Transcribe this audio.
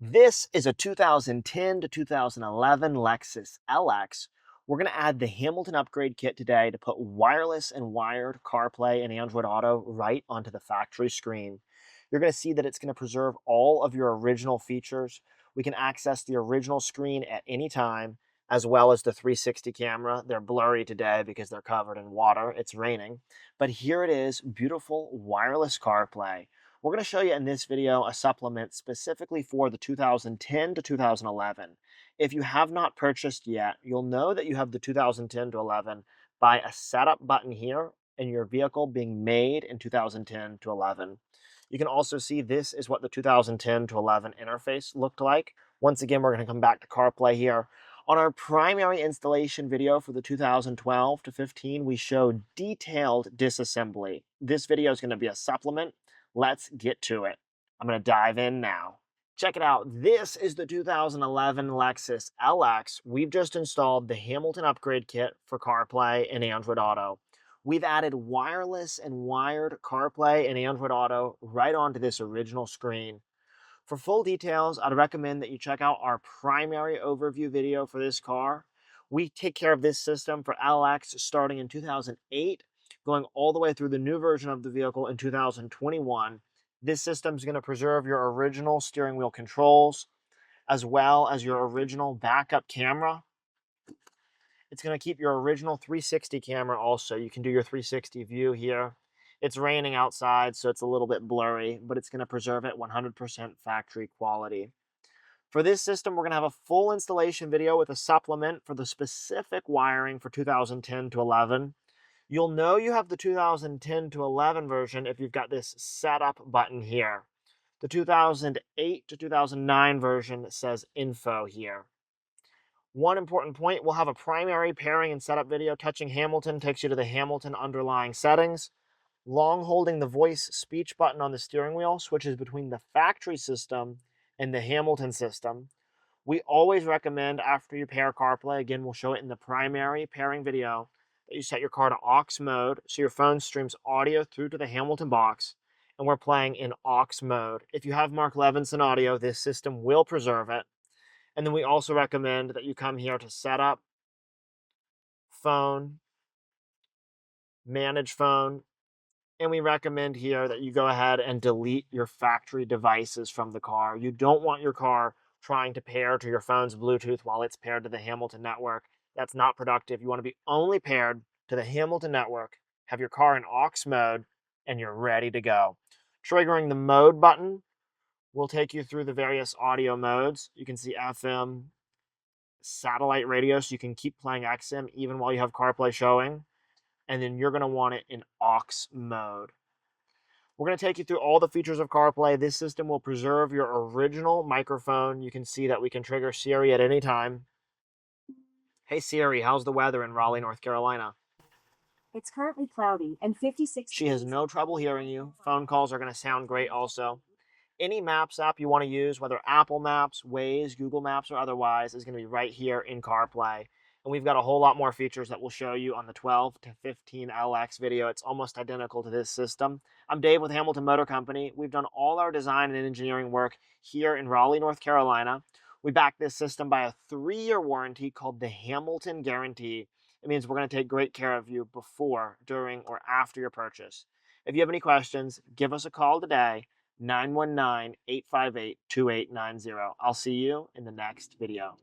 This is a 2010 to 2011 Lexus LX. We're going to add the Hamilton upgrade kit today to put wireless and wired CarPlay and Android Auto right onto the factory screen. You're going to see that it's going to preserve all of your original features. We can access the original screen at any time, as well as the 360 camera. They're blurry today because they're covered in water. It's raining. But here it is, beautiful wireless CarPlay. We're going to show you in this video a supplement specifically for the 2010 to 2011. If you have not purchased yet, you'll know that you have the 2010 to 11 by a setup button here and your vehicle being made in 2010 to 11. You can also see this is what the 2010 to 11 interface looked like. Once again, we're going to come back to CarPlay here. On our primary installation video for the 2012 to 15, we showed detailed disassembly. This video is going to be a supplement. Let's get to it. I'm going to dive in now. Check it out. This is the 2011 Lexus LX. We've just installed the Hamilton upgrade kit for CarPlay and Android Auto. We've added wireless and wired CarPlay and Android Auto right onto this original screen. For full details, I'd recommend that you check out our primary overview video for this car. We take care of this system for LX starting in 2008, going all the way through the new version of the vehicle in 2021. This system is going to preserve your original steering wheel controls, as well as your original backup camera. It's going to keep your original 360 camera also. You can do your 360 view here. It's raining outside, so it's a little bit blurry, but it's going to preserve it 100% factory quality. For this system, we're going to have a full installation video with a supplement for the specific wiring for 2010 to 11. You'll know you have the 2010 to 11 version if you've got this setup button here. The 2008 to 2009 version says info here. One important point, we'll have a primary pairing and setup video. Touching Hamilton takes you to the Hamilton underlying settings. Long holding the voice speech button on the steering wheel switches between the factory system and the Hamilton system. We always recommend after you pair CarPlay, again, we'll show it in the primary pairing video, that you set your car to aux mode so your phone streams audio through to the Hamilton box, and we're playing in aux mode. If you have Mark Levinson audio, this system will preserve it. And then we also recommend that you come here to Setup, Phone, Manage Phone, and we recommend here that you go ahead and delete your factory devices from the car. You don't want your car trying to pair to your phone's Bluetooth while it's paired to the Hamilton network. That's not productive. You want to be only paired to the Hamilton network, have your car in aux mode, and you're ready to go. Triggering the mode button will take you through the various audio modes. You can see FM, satellite radio, so you can keep playing XM even while you have CarPlay showing. And then you're going to want it in aux mode. We're going to take you through all the features of CarPlay. This system will preserve your original microphone. You can see that we can trigger Siri at any time. Hey Siri, how's the weather in Raleigh, North Carolina? It's currently cloudy and 56 She has no trouble hearing you. Phone calls are going to sound great also. Any Maps app you want to use, whether Apple Maps, Waze, Google Maps, or otherwise, is going to be right here in CarPlay. And we've got a whole lot more features that we'll show you on the 12 to 15 LX video. It's almost identical to this system. I'm Dave with Hamilton Motor Company. We've done all our design and engineering work here in Raleigh, North Carolina. We back this system by a 3-year warranty called the Hamilton Guarantee. It means we're going to take great care of you before, during, or after your purchase. If you have any questions, give us a call today, 919-858-2890. I'll see you in the next video.